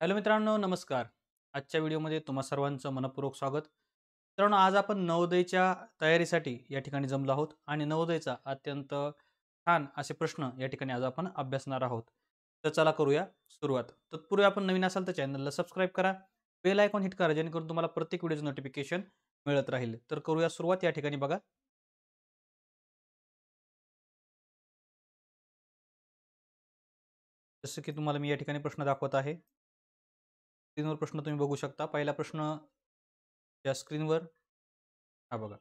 Hello मित्रांनो, नमस्कार. आजच्या व्हिडिओमध्ये तुम्हा सर्वांचं मनःपूर्वक स्वागत. मित्रांनो, आज आपण नवोदयच्या तयारीसाठी या ठिकाणी जमलो आहोत आणि नवोदयचा अत्यंत छान असे प्रश्न या ठिकाणी आज आपण अभ्यासणार आहोत. तर चला करूया सुरुवात. तत्पूर्वी आपण नवीन असाल तर चॅनलला सबस्क्राईब करा, बेल आयकॉन हिट करा जेणेकरून तुम्हाला प्रत्येक व्हिडिओचं नोटिफिकेशन मिळत राहील. तर करूया सुरुवात. या ठिकाणी बघा, जसं की तुम्हाला मी या ठिकाणी प्रश्न दाखवत आहे. स्क्रीनवर प्रश्न तुम्ही बघू शकता. पहिला प्रश्न या स्क्रीनवर हा बघा.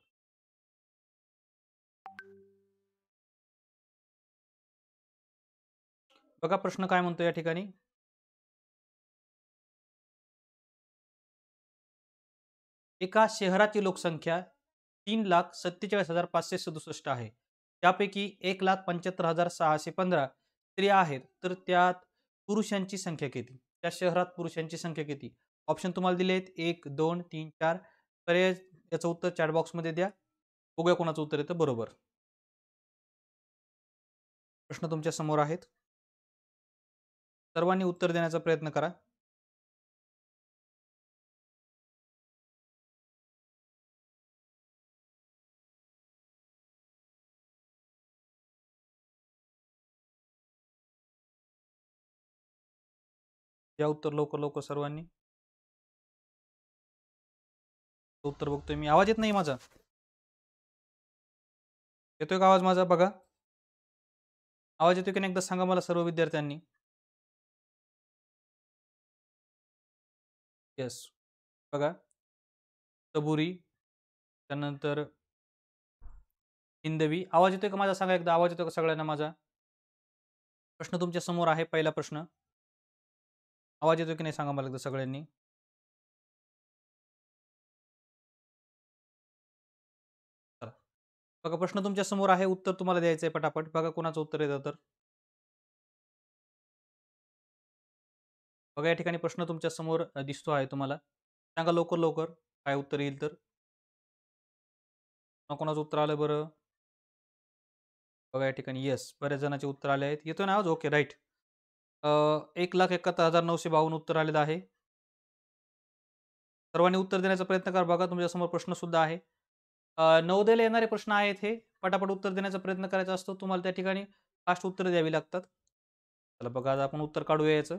बघा प्रश्न काय म्हणतो या ठिकाणी. एका शहराची लोकसंख्या 3,47,567 आहे. त्यापैकी 1,75,615 स्त्रिया आहेत. तर त्यात पुरुषांची संख्या किती? त्या शहरात पुरुषांची संख्या किती? ऑप्शन तुम्हाला दिले आहेत 1, 2, 3, 4. पर्याय याचं उत्तर चॅट बॉक्समध्ये द्या. बघूया कोणाचं उत्तर येतं बरोबर. प्रश्न तुमच्या समोर आहेत. सर्वांनी उत्तर देण्याचा प्रयत्न करा. या उत्तर लवकर लवकर सर्वांनी. उत्तर बघतोय मी. आवाज येत नाही माझा? येतोय का आवाज माझा? बघा. आवाज येतोय की नाही एकदा सांगा मला सर्व विद्यार्थ्यांनी. येस. बघा, सबुरी, त्यानंतर हिंदवी. आवाज येतोय का माझा? सांगा एकदा. आवाज येतोय का सगळ्यांना माझा? प्रश्न तुमच्या समोर आहे. पहिला प्रश्न. आवाज येतोय की नाही सांगा मला एकदा सगळ्यांनी. चला. बघा प्रश्न तुमच्या समोर आहे. उत्तर तुम्हाला द्यायचं आहे पटापट. बघा कोणाचं उत्तर येतं तर. बघा या ठिकाणी प्रश्न तुमच्या समोर दिसतो आहे तुम्हाला. सांगा लवकर लवकर काय उत्तर येईल तर. कोणाचं उत्तर आलं बरं? बघा या ठिकाणी येस, बऱ्याच जणांचे उत्तर आले आहेत. येतोय ना आवाज? Okay, right. 1,71,952 उत्तर आलेलं आहे. सर्वांनी उत्तर देण्याचा प्रयत्न करा. बघा तुमच्यासमोर प्रश्न सुद्धा आहे. नवोदयला येणारे प्रश्न आहेत हे. पटापट उत्तर देण्याचा प्रयत्न करायचा असतो. तुम्हाला त्या ठिकाणी फास्ट उत्तरं द्यावी लागतात. चला बघा, आज आपण उत्तर काढूया याचं.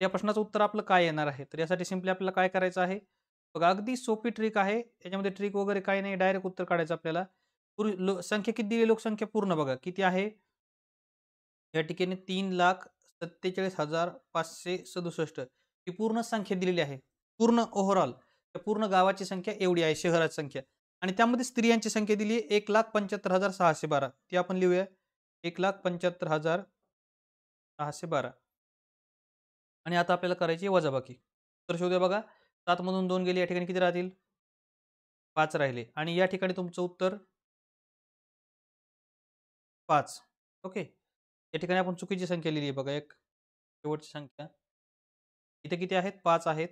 या प्रश्नाचं उत्तर आपलं काय येणार आहे? तर यासाठी सिंपली आपल्याला काय करायचं आहे? बघा अगदी सोपी ट्रिक आहे. याच्यामध्ये ट्रिक वगैरे काही नाही. डायरेक्ट उत्तर काढायचं आपल्याला. संख्या किती दिली लोकसंख्या पूर्ण बघा किती आहे? या ठिकाणी 3,47,567 ही पूर्ण संख्या दिलेली आहे. पूर्ण ओव्हरऑल पूर्ण गावाची संख्या एवढी आहे, शहराची संख्या. आणि त्यामध्ये स्त्रियांची संख्या दिली आहे 1,75,612. ती आपण लिहूया 1,75,612. आणि आता आपल्याला करायची आहे वजाबाकी. तर शोधूया बघा. 7 मधून 2 गेले, या ठिकाणी किती राहतील? 5 राहिले. आणि या ठिकाणी तुमचं उत्तर 5. ओके. या ठिकाणी आपण चुकीची संख्या लिहिली आहे बघा. एक शेवटची संख्या. इथे किती आहेत? 5 आहेत.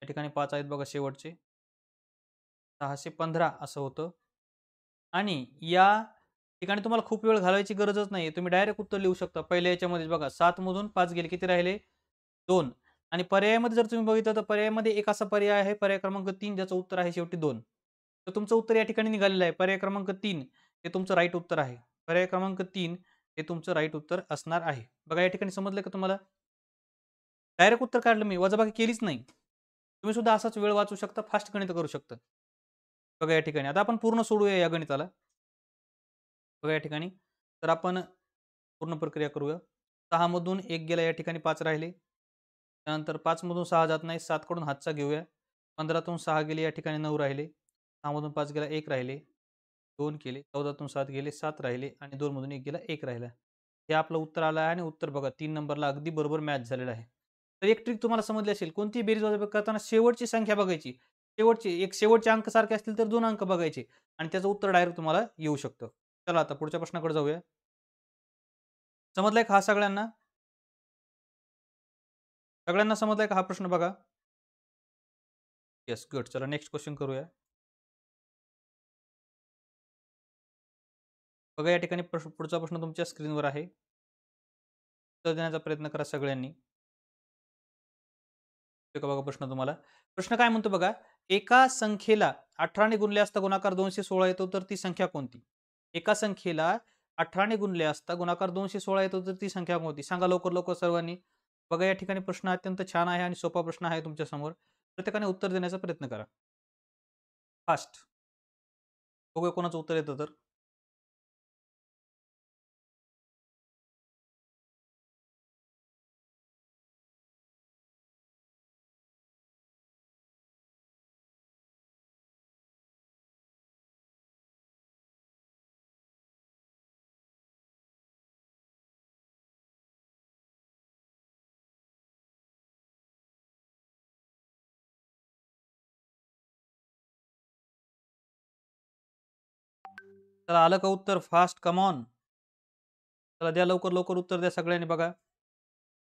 या ठिकाणी 5 आहेत बघा शेवटचे. 615 असं होतं. आणि या ठिकाणी तुम्हाला खूप वेळ घालवायची गरजच नाहीये. तुम्ही डायरेक्ट उत्तर लिहू शकता. पहिल्या याच्यामध्येच बघा 7 मधून 5 गेले, किती राहिले? 2. आणि पर्यायामध्ये जर तुम्ही बघितलं तर पर्यायामध्ये एक असा पर्याय आहे, पर्याय क्रमांक 3, ज्याचं उत्तर आहे शेवटी 2. तर तुमचं उत्तर या ठिकाणी निघालेलं आहे. पर्याय क्रमांक 3 हे तुमचं राईट उत्तर आहे. पर्याय क्रमांक 3 हे तुमचं राईट उत्तर असणार आहे. बघा या ठिकाणी समजलं का तुम्हाला? डायरेक्ट उत्तर काढलं मी, वजाबाकी केलीच नाही. तुम्ही सुद्धा असाच वेळ वाचू शकता, फास्ट गणित करू शकता. बघा या ठिकाणी आता आपण पूर्ण सोडवूया या गणिताला. बघा या ठिकाणी. तर आपण पूर्ण प्रक्रिया करूया. 6 मधून 1 गेला, या ठिकाणी 5 राहिले. त्यानंतर 5 मधून 6 जात नाही, 7 कडून हातचा घेऊया. 15 तून 6 गेले, या ठिकाणी 9 राहिले. 6 मधून 5 गेला, 1 राहिले. 2 केले. 14 तून 7 गेले, 7 राहिले. आणि 2 मधून 1 गेला, 1 राहिला. हे आपलं उत्तर आलं आहे. आणि उत्तर बघा 3 नंबरला अगदी बरोबर मॅच झालेलं आहे. तर एक ट्रिक तुम्हाला समजली असेल. कोणतीही बेरीज वजाबाकी करताना शेवटची संख्या बघायची. शेवटचे अंक सारखे असतील तर 2 अंक बघायचे आणि त्याचं उत्तर डायरेक्ट तुम्हाला येऊ शकतं. चला आता पुढच्या प्रश्नाकडे जाऊया. समजलाय का हा सगळ्यांना? सगळ्यांना समजलाय का हा प्रश्न बघा? Yes, good. चला नेक्स्ट क्वेश्चन करूया. बघा या ठिकाणी पुढचा प्रश्न तुमच्या स्क्रीनवर आहे. उत्तर देण्याचा प्रयत्न करा सगळ्यांनी. का बघा प्रश्न तुम्हाला. प्रश्न काय म्हणतो बघा, एका संख्येला 18 ने गुणले असता गुणाकार 216 येतो, तर ती संख्या कोणती? एका संख्येला 18 ने गुणले असता गुणाकार 216 येतो, तर ती संख्या कोणती? सांगा लवकर, लवकर सर्वांनी. बघा या ठिकाणी प्रश्न अत्यंत छान आहे आणि सोपा प्रश्न आहे तुमच्यासमोर. प्रत्येकाने उत्तर देण्याचा प्रयत्न करा. फास्ट. बघूया कोणाचं उत्तर येतं तर. चला आलं का उत्तर? Fast come on. चला द्या लवकर, लवकर उत्तर द्या सगळ्यांनी बघा.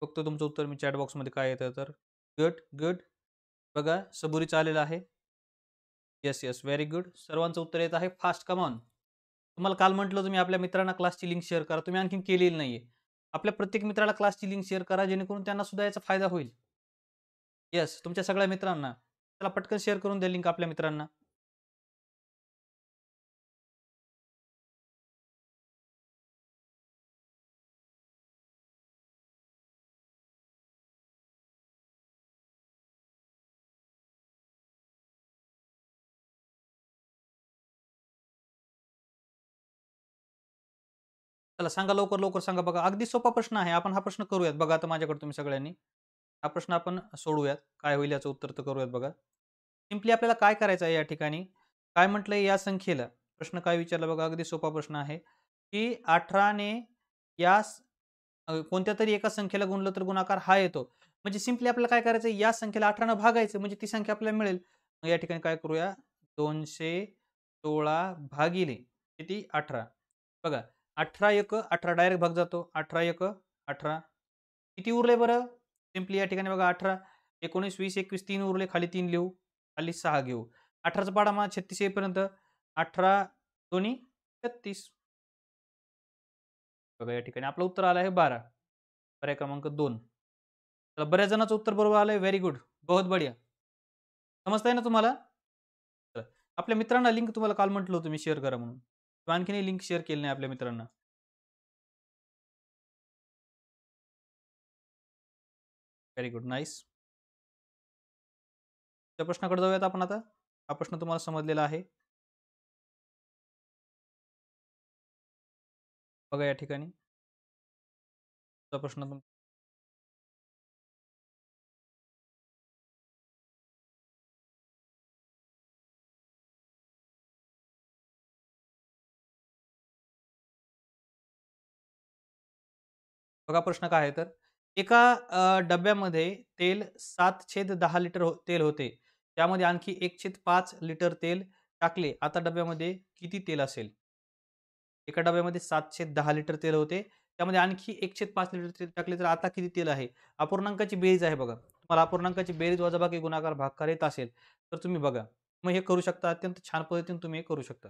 बघतो तुमचं उत्तर मी चॅट बॉक्समध्ये काय येतं तर. Good, good. बघा सबुरीचं आलेलं आहे. Yes, yes. Very good. सर्वांचं उत्तर येत आहे फास्ट कम ऑन. तुम्हाला काल म्हटलं तुम्ही आपल्या मित्रांना क्लासची लिंक शेअर करा. तुम्ही आणखीन केलेली नाहीये. आपल्या प्रत्येक मित्राला क्लासची लिंक शेअर करा जेणेकरून त्यांना सुद्धा याचा फायदा होईल. येस, तुमच्या सगळ्या मित्रांना. चला पटकन शेअर करून द्या लिंक आपल्या मित्रांना. चला सांगा लवकर, लवकर सांगा बघा. अगदी सोपा प्रश्न आहे. आपण हा प्रश्न करूयात. बघा आता माझ्याकडे तुम्ही सगळ्यांनी. हा प्रश्न आपण सोडवूयात. काय होईल याचं उत्तर तर करूयात बघा. सिंपली आपल्याला काय करायचं आहे या ठिकाणी? काय म्हटलंय या संख्येला? प्रश्न काय विचारला बघा. अगदी सोपा प्रश्न आहे, की 18 ने या कोणत्यातरी एका संख्येला गुणलं तर गुणाकार हा येतो. म्हणजे सिंपली आपल्याला काय करायचं या संख्येला 18 न भागायचं म्हणजे ती संख्या आपल्याला मिळेल. मग या ठिकाणी काय करूया 216 भागिले किती 18. बघा 18 एक 18 डायरेक्ट भाग जातो. 18 एक 18. किती उरले बरं? सिंपली या ठिकाणी बघा 18, 19, 20, 21 3 उरले. खाली 3 लिहू, खाली 6 घेऊ. 18चा पाढा मग 36 येईपर्यंत 18 दोन्ही 36. बघा या ठिकाणी आपलं उत्तर आलं आहे 12. पर्याय क्रमांक 2. तर बऱ्याच जणांचं उत्तर बरोबर आलंय. Very good. बहुत बढिया. समजतंय ना तुम्हाला? तर आपल्या मित्रांना लिंक तुम्हाला काल म्हटलं होतं मी शेअर करा म्हणून. किंवा आणखीनही लिंक शेअर केली नाही आपल्या मित्रांना. Very good. नाईस. त्या प्रश्नाकडे जाऊयात आपण आता. हा प्रश्न तुम्हाला समजलेला आहे. बघा या ठिकाणी. चा प्रश्न बघा प्रश्न काय आहे तर एका डब्यामध्ये तेल 7/10 लिटर तेल होते. त्यामध्ये आणखी 1/5 लिटर तेल टाकले. आता डब्यामध्ये किती तेल असेल? एका डब्यामध्ये 7/10 लिटर तेल होते. त्यामध्ये आणखी 1/5 लिटर तेल टाकले तर आता किती तेल आहे? अपूर्णांकाची बेरीज आहे बघा. तुम्हाला अपूर्णांकाची बेरीज, वजाबाकी, गुणाकार, भागाकार येत असेल तर तुम्ही बघा. मग हे करू शकता. अत्यंत छान पद्धतीने तुम्ही हे करू शकता.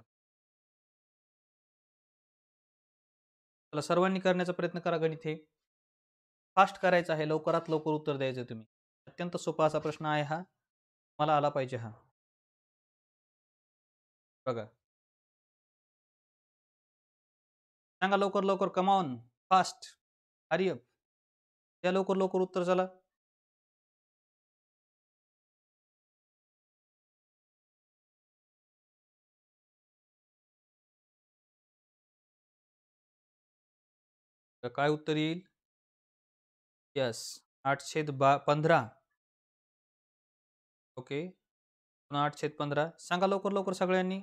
चला सर्वांनी करण्याचा प्रयत्न करा गणित हे. फास्ट करायचं आहे. लवकरात लवकर उत्तर द्यायचं तुम्ही. अत्यंत सोपा असा प्रश्न आहे हा. मला आला पाहिजे हा. बघा. सांगा लवकर, लवकर. Come on. Fast. Hurry up. द्या लवकर, लवकर उत्तर चला. तर काय उत्तर येईल? येस. 8/15. ओके. पुन्हा 8/15. सांगा लवकर, लवकर सगळ्यांनी.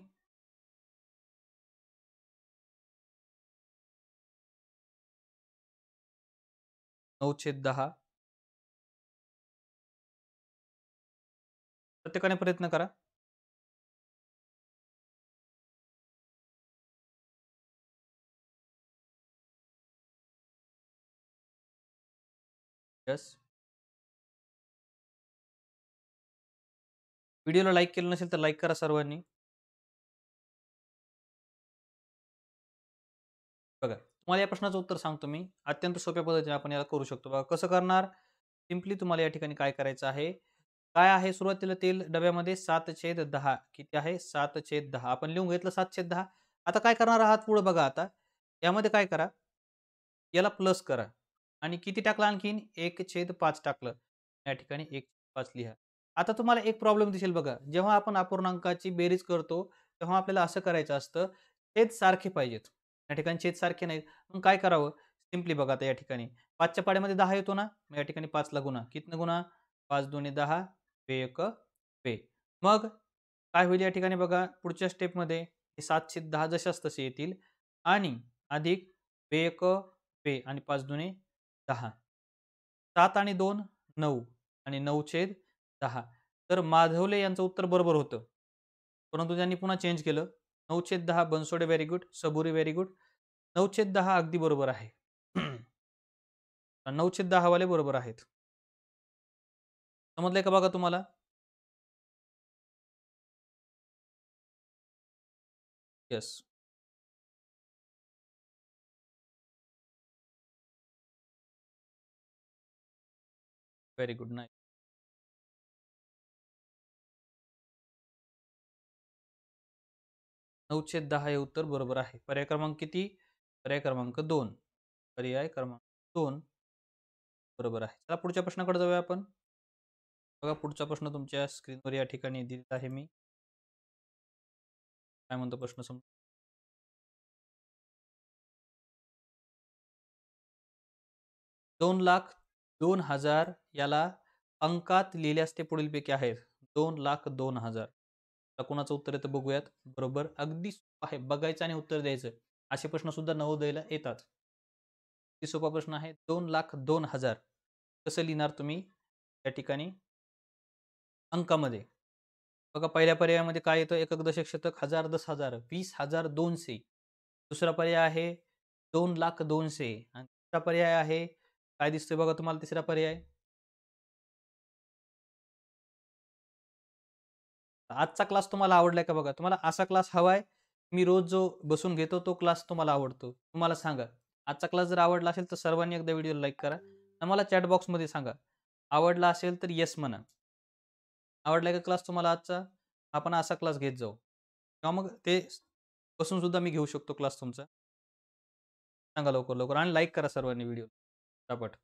9/10. प्रत्येकाने प्रयत्न करा. येस. व्हिडिओला लाईक केलं नसेल तर लाईक करा सर्वांनी. बघा. तुम्हाला या प्रश्नाचं उत्तर सांगतो मी. अत्यंत सोप्या पद्धतीने आपण याला करू शकतो. बघा कसं करणार? सिंपली तुम्हाला या ठिकाणी काय करायचं आहे? काय आहे सुरुवातीला तेल डब्यामध्ये 7/10 किती आहे 7/10 आपण लिहून घेतलं 7/10. आता काय करणार आहात पुढे बघा आता. यामध्ये काय करा, याला प्लस करा आणि किती टाकलं आणखीन 1/5 टाकलं. या ठिकाणी 1/5 लिहा. आता तुम्हाला एक प्रॉब्लेम दिसेल बघा. जेव्हा आपण अपूर्णांकाची बेरीज करतो, तेव्हा आपल्याला असं करायचं असतं, छेद सारखे पाहिजेत. या ठिकाणी छेद सारखे नाहीत. मग काय करावं? सिंपली बघा आता या ठिकाणी 5च्या पाढ्यामध्ये 10 येतो ना, मग या ठिकाणी 5 ला गुणा. कितीनं गुणा? 5 दुणे 10, बे एक बे. मग काय होईल या ठिकाणी बघा पुढच्या स्टेपमध्ये हे 7/10 जशास तसे येतील आणि अधिक बे एक बे आणि 5 दुणे 10. 7 आणि 2 9 आणि 9/10. तर माधवले यांचं उत्तर बरोबर होतं. परंतु त्यांनी पुन्हा चेंज केलं. 9/10 बनसोडे व्हेरी गुड, सबुरी व्हेरी गुड. 9/10 अगदी बरोबर आहे. 9/10 वाले बरोबर आहेत. समजलंय का बघा तुम्हाला? येस. Very good. नाईस. 9/10 हे उत्तर बरोबर आहे. पर्याय क्रमांक किती? पर्याय क्रमांक 2. पर्याय क्रमांक 2 बरोबर आहे. चला पुढच्या प्रश्नाकडे जाऊया आपण. बघा पुढचा प्रश्न तुमच्या स्क्रीनवर या ठिकाणी दिलेला आहे मी. काय म्हणतो प्रश्न 2,02,000 याला अंकात लिहिल्यास ते पुढीलपैकी आहेत. 2,02,000. आता कोणाचं उत्तर येतं बघूयात. बरोबर. अगदी सोपं आहे. बघायचं आणि उत्तर द्यायचं. असे प्रश्न सुद्धा नवोदयला येतात. अगदी सोपा प्रश्न आहे. 2,02,000 कसं लिहिणार तुम्ही त्या ठिकाणी अंकामध्ये? बघा पहिल्या पर्यायामध्ये काय येतं? एकक, दशक, शतक, हजार, 10,000, 20,200. दुसरा पर्याय आहे 2,02,000 आणि तिसरा पर्याय आहे काय दिसतोय बघा तुम्हाला तिसरा पर्याय? आजचा क्लास तुम्हाला आवडलाय का बघा? तुम्हाला असा क्लास हवाय? मी रोज जो बसून घेतो तो क्लास तुम्हाला आवडतो? तुम्हाला सांगा. आजचा क्लास जर आवडला असेल तर सर्वांनी एकदा व्हिडिओला लाईक करा आणि मला चॅट बॉक्समध्ये सांगा. आवडला असेल तर येस म्हणा. आवडलाय का क्लास तुम्हाला आजचा? आपण असा क्लास घेत जाऊ. किंवा मग ते बसून सुद्धा मी घेऊ शकतो क्लास तुमचा. सांगा लवकर, लवकर आणि लाईक करा सर्वांनी व्हिडिओ. पटापट.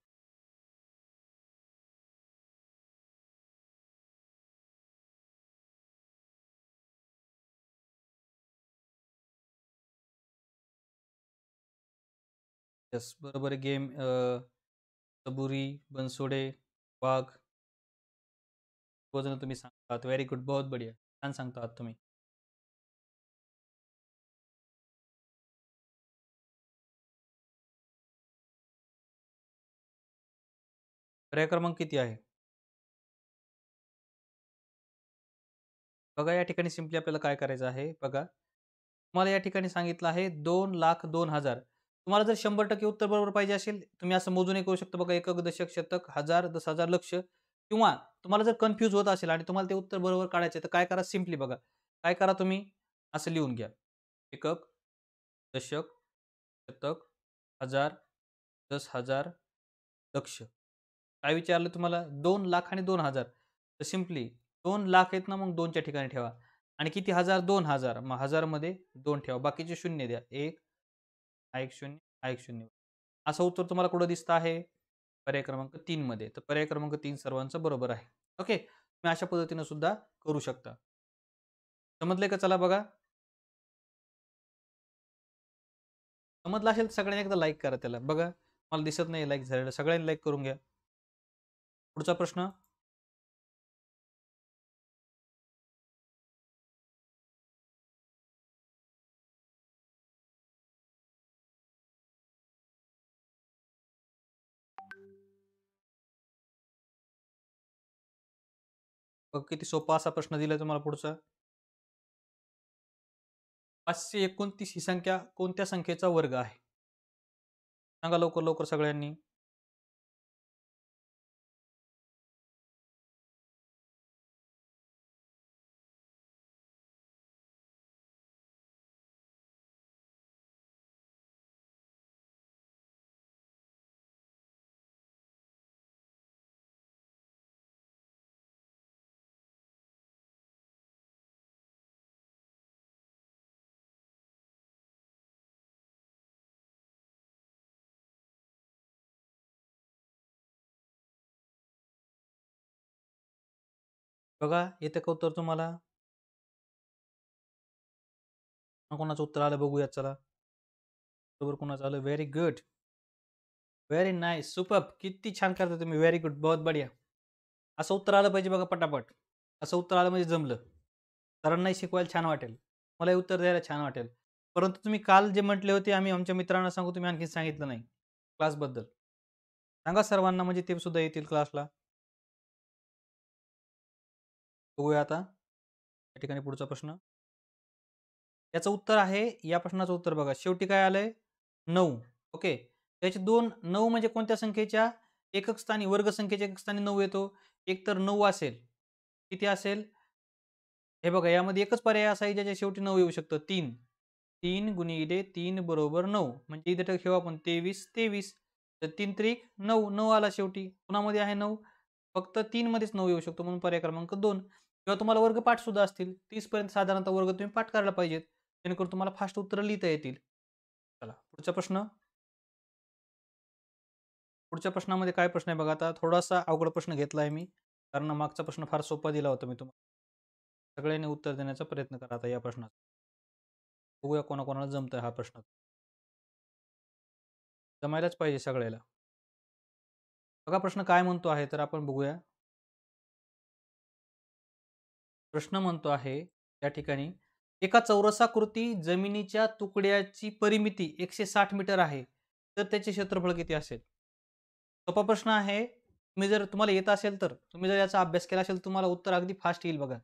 येस, बरोबर आहे. गेम सबुरी, बनसोडे, वाघ सर्वजण तुम्ही सांगतात. Very good. बहुत बढिया. छान सांगता आहात तुम्ही. पर्याय क्रमांक किती आहे? बघा या ठिकाणी सिंपली आपल्याला काय करायचं आहे बघा. तुम्हाला या ठिकाणी सांगितलं आहे 2,02,000. तुम्हाला जर 100% उत्तर बरोबर पाहिजे असेल, तुम्ही असं मोजूनही करू शकता बघा एकक, दशक, शतक, हजार, 10,000, लक्ष किंवा तुम्हाला जर कन्फ्यूज होत असेल आणि तुम्हाला ते उत्तर बरोबर काढायचं तर काय करा सिंपली बघा. काय करा तुम्ही असं लिहून घ्या. एकक, दशक, शतक, हजार, 10,000, लक्ष. काय विचारलं तुम्हाला? 2,00,000 आणि 2,000 तर सिंपली 2,00,000 आहेत ना, मग 2च्या ठिकाणी ठेवा आणि किती हजार? 2,000 मग 1000 मध्ये 2 ठेवा. बाकीचे शून्य द्या. 1 हा 1 शून्य, हा 1 शून्य. असं उत्तर तुम्हाला कुठं दिसतं आहे? पर्याय क्रमांक 3 मध्ये. तर पर्याय क्रमांक 3 सर्वांचं बरोबर आहे. ओके. तुम्ही अशा पद्धतीने सुद्धा करू शकता. समजलंय का? चला बघा. समजलं असेल तर सगळ्यांनी एकदा लाईक करा त्याला. बघा, मला दिसत नाही लाईक झालेलं. सगळ्यांनी लाईक करून घ्या. पुढचा प्रश्न. बघ किती सोपा असा प्रश्न दिलाय तुम्हाला पुढचा. 529 ही संख्या कोणत्या संख्येचा वर्ग आहे? सांगा लवकर, लवकर सगळ्यांनी. बघा येतं का उत्तर तुम्हाला? कोणाचं उत्तर आलं बघूयात चला. बरोबर कोणाचं आलं? Very good. Very nice. Superb. किती छान करता तुम्ही. Very good. बहुत बढिया. असं उत्तर आलं पाहिजे बघा पटापट. असं उत्तर आलं म्हणजे जमलं. सरांनाही शिकवायला छान वाटेल. मलाही उत्तर द्यायला छान वाटेल. परंतु तुम्ही काल जे म्हटले होते आम्ही आमच्या मित्रांना सांगू, तुम्ही आणखीन सांगितलं नाही क्लासबद्दल. सांगा सर्वांना म्हणजे ते सुद्धा येतील क्लासला. बघूया आता या ठिकाणी पुढचा प्रश्न. याचं उत्तर आहे, या प्रश्नाचं उत्तर बघा. शेवटी काय आलंय? 9. ओके. त्याचे 2 9 म्हणजे कोणत्या संख्येच्या एकक स्थानी, वर्ग संख्येच्या एकक स्थानी 9 येतो. एक तर 9 असेल. किती असेल? हे बघा यामध्ये एकच पर्याय असा आहे ज्याच्या शेवटी 9 येऊ शकतं. 3. 3 गुणिले 3 बरोबर 9. म्हणजे इथे ठेवू आपण 23, 23. तर 3 त्रिक 9, 9 आला शेवटी. कोणामध्ये आहे 9? फक्त 3 मध्येच 9 येऊ शकतो म्हणून पर्याय क्रमांक 2. किंवा तुम्हाला वर्गपाठ सुद्धा असतील. 30 पर्यंत साधारणतः वर्ग तुम्ही पाठ करायला पाहिजेत. जेणेकरून तुम्हाला फास्ट उत्तरं लिहिता येतील. चला पुढचा प्रश्न. पुढच्या प्रश्नामध्ये काय प्रश्न आहे बघा आता. थोडासा अवघड प्रश्न घेतला आहे मी. कारण मागचा प्रश्न फार सोपा दिला होता मी तुम्हाला. सगळ्यांनी उत्तर देण्याचा प्रयत्न करा आता या प्रश्नाचा. बघूया कोणाकोणाला जमतंय हा प्रश्न. जमायलाच पाहिजे सगळ्याला. बघा प्रश्न काय म्हणतो आहे तर आपण बघूया. प्रश्न म्हणतो आहे त्या ठिकाणी, एका चौरसाकृती जमिनीच्या तुकड्याची परिमिती 160 मीटर आहे. तर त्याचे क्षेत्रफळ किती असेल? सोपा प्रश्न आहे. तुम्ही जर तुम्हाला येत असेल तर तुम्ही जर याचा अभ्यास केला असेल तुम्हाला उत्तर अगदी फास्ट येईल बघा.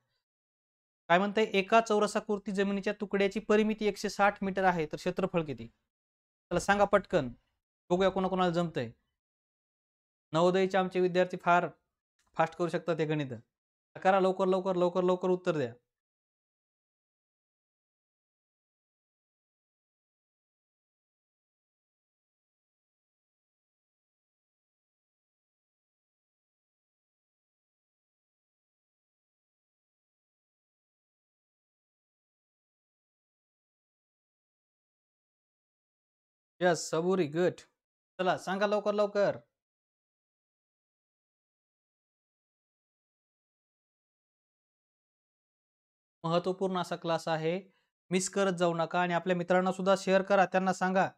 काय म्हणतंय? एका चौरसाकृती जमिनीच्या तुकड्याची परिमिती 160 मीटर आहे. तर क्षेत्रफळ किती? चला सांगा पटकन. बघूया कोणाकोणाला जमतंय. नवोदयचे आमचे विद्यार्थी फार फास्ट करू शकतात हे गणित. करा लवकर, लवकर, लवकर, लवकर उत्तर द्या. येस, सबुरी गुड. चला सांगा लवकर, लवकर. महत्त्वपूर्ण असा क्लास आहे. मिस करत जाऊ नका आणि आपल्या मित्रांना सुद्धा शेअर करा. त्यांना सांगा.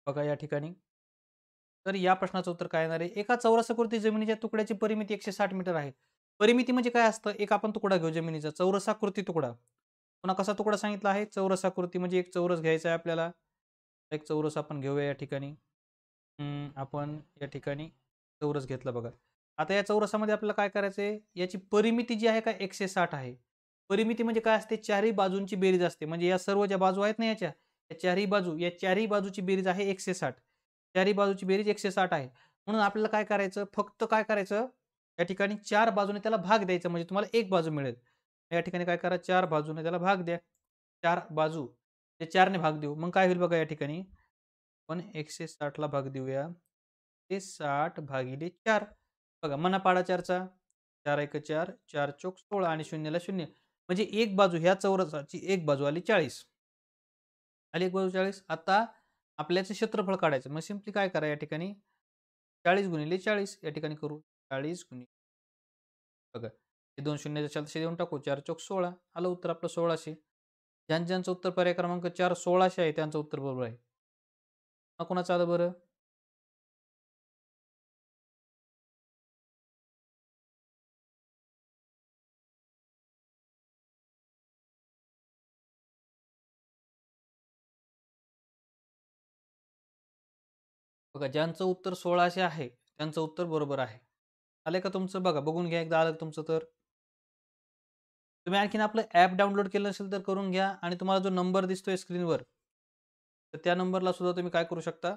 बघा या ठिकाणी. तर या प्रश्नाचं उत्तर काय येणार आहे? एका चौरसाकृती जमिनीच्या तुकड्याची परिमिती 160 मीटर आहे. परिमिती म्हणजे काय असतं? एक आपण तुकडा घेऊ जमिनीचा चौरसाकृती तुकडा. पुन्हा कसा तुकडा सांगितला आहे? चौरसाकृती म्हणजे एक चौरस घ्यायचा आहे आपल्याला. एक चौरस आपण घेऊया या ठिकाणी. आपण या ठिकाणी चौरस घेतला बघा. आता या चौरसामध्ये आपल्याला काय करायचं आहे? याची परिमिती जी आहे का 160 आहे. परिमिती म्हणजे काय असते? चारही बाजूंची बेरीज असते. म्हणजे या सर्व ज्या बाजू आहेत ना याच्या, या चारही बाजू, या चारही बाजूची बेरीज आहे 160. चारही बाजूची बेरीज 160 आहे. म्हणून आपल्याला काय करायचं? फक्त काय करायचं? या ठिकाणी 4 बाजूने त्याला भाग द्यायचा म्हणजे तुम्हाला एक बाजू मिळेल. या ठिकाणी काय करा? 4 बाजूने त्याला भाग द्या. 4 बाजू. ते 4 ने भाग देऊ. मग काय होईल बघा या ठिकाणी. आपण 160 ला भाग देऊया. ते 60 भागिले 4. बघा मना पाडा 4चा. 4 एक 4, 4 चोक 16 आणि शून्यला 0. म्हणजे एक बाजू ह्या चौरसाची एक बाजू आली 40. आली एक बाजू 40. आता आपल्याचं क्षेत्रफळ काढायचं. मग सिंपली काय करा या ठिकाणी 40 गुणिले 40 या ठिकाणी करू. 40 गुणिले बघा. हे 2 शून्याच्या छालशी देऊन टाकू. 4 चोक 16. आलं उत्तर आपलं 1600. ज्यांचं उत्तर पर्याय क्रमांक 4 1600 आहे त्यांचं उत्तर बरोबर आहे. मग कोणाचं आलं बरं? बघा ज्यांचं उत्तर 1600 आहे, त्यांचं उत्तर बरोबर आहे. आलंय का तुमचं? बघा बघून घ्या एकदा आलं तुमचं तर. तुम्ही आणखीन आपलं ॲप डाउनलोड केलं नसेल तर करून घ्या आणि तुम्हाला जो नंबर दिसतोय स्क्रीनवर, तर त्या नंबरला सुद्धा तुम्ही काय करू शकता?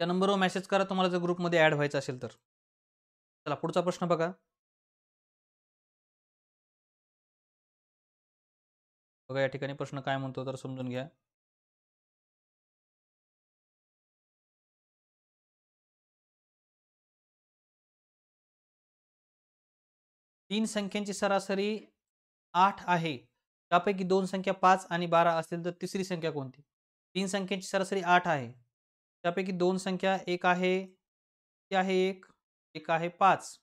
त्या नंबरवर मेसेज करा तुम्हाला जर ग्रुपमध्ये ॲड व्हायचं असेल तर. चला पुढचा प्रश्न बघा. बघा या ठिकाणी प्रश्न काय म्हणतो तर समजून घ्या. तीन संख्यांची सरासरी 8 आहे. त्यापैकी 2 संख्या 5 आणि 12 असतील तर तिसरी संख्या कोणती? 3 संख्यांची सरासरी 8 आहे. त्यापैकी 2 संख्या एक आहे ती आहे 1, एक आहे 5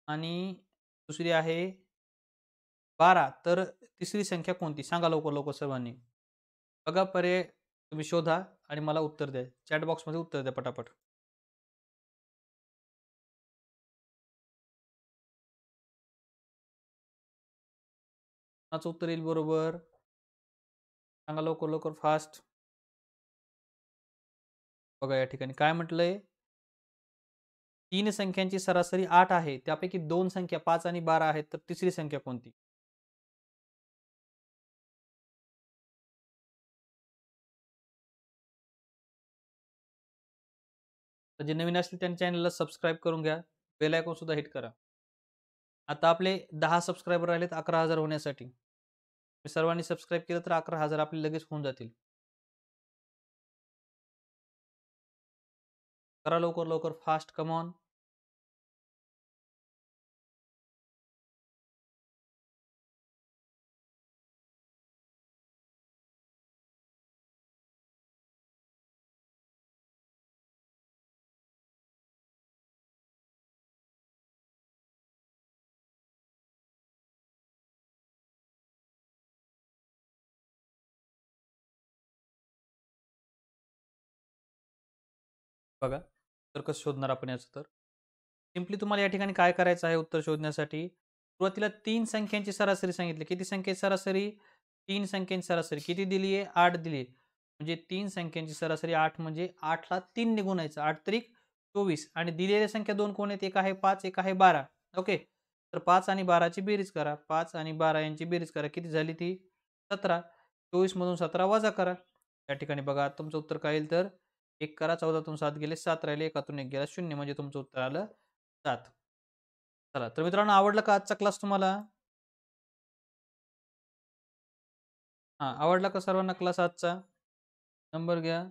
आणि दुसरी आहे 12. तर तिसरी संख्या कोणती? सांगा लवकर, लवकर सर्वांनी. बघा पर्याय तुम्ही शोधा आणि मला उत्तर द्या. चॅट बॉक्समध्ये उत्तर द्या पटापट. कोणाचं उत्तर येईल बरोबर? सांगा लवकर, लवकर फास्ट. बघा या ठिकाणी काय म्हटलंय? 3 संख्यांची सरासरी 8 आहे. त्यापैकी 2 संख्या 5 आणि 12 आहेत. तर तिसरी संख्या कोणती? तर जे नवीन असतील त्यांच्या चॅनलला सबस्क्राईब करून घ्या. बेल आयकॉन सुद्धा हिट करा. आता आपले 10 सबस्क्रायबर राहिलेत 11,000 होण्यासाठी. सर्वांनी सबस्क्राईब केलं तर 11,000 आपले लगेच होऊन जातील. करा लवकर, लवकर फास्ट कम ऑन. बघा, तर कसं शोधणार आपण याचं तर? सिंपली तुम्हाला या ठिकाणी काय करायचं आहे उत्तर शोधण्यासाठी? सुरुवातीला 3 संख्यांची सरासरी सांगितली. किती संख्येची सरासरी? 3 संख्यांची सरासरी किती दिली आहे? 8 दिली आहे. म्हणजे 3 संख्यांची सरासरी 8 म्हणजे 8ला 3 ने गुणायचं. 8 त्रिक 24 आणि दिलेल्या संख्या 2 कोण आहेत? एक आहे 5, एक आहे 12. ओके. तर 5 आणि 12 ची बेरीज करा. 5 आणि 12 यांची बेरीज करा. किती झाली ती? 17. 24 मधून 17 वजा करा. या ठिकाणी बघा तुमचं उत्तर काय येईल तर 1 करा 14तून 7 गेले 7 राहिले 1तून 1 गेला 0 म्हणजे तुमचं उत्तर आलं 7. चला तर मित्रांनो आवडला का आजचा क्लास तुम्हाला? हां, आवडला का सर्वांना क्लास आजचा? नंबर घ्या.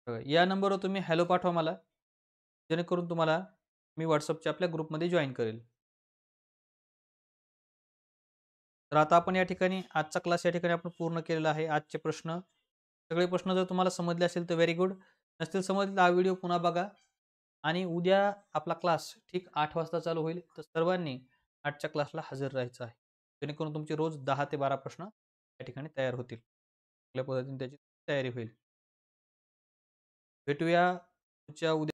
बघा या नंबरवर तुम्ही हॅलो पाठवा मला. जेणेकरून तुम्हाला मी WhatsAppच्या आपल्या ग्रुपमध्ये जॉइन करेल. तर आता आपण या ठिकाणी आजचा क्लास या ठिकाणी आपण पूर्ण केलेला आहे. आजचे प्रश्न सगळे प्रश्न जर तुम्हाला समजले असेल तर व्हेरी गुड. नसतील समजले तर हा व्हिडिओ पुन्हा बघा आणि उद्या आपला क्लास ठीक 8 वाजता चालू होईल. तर सर्वांनी 8च्या क्लासला हजर राहायचं आहे. जेणेकरून तुमचे रोज 10 ते 12 प्रश्न या ठिकाणी तयार होतील. चांगल्या पद्धतीने त्याची तयारी होईल. भेटूया पुढच्या उद्या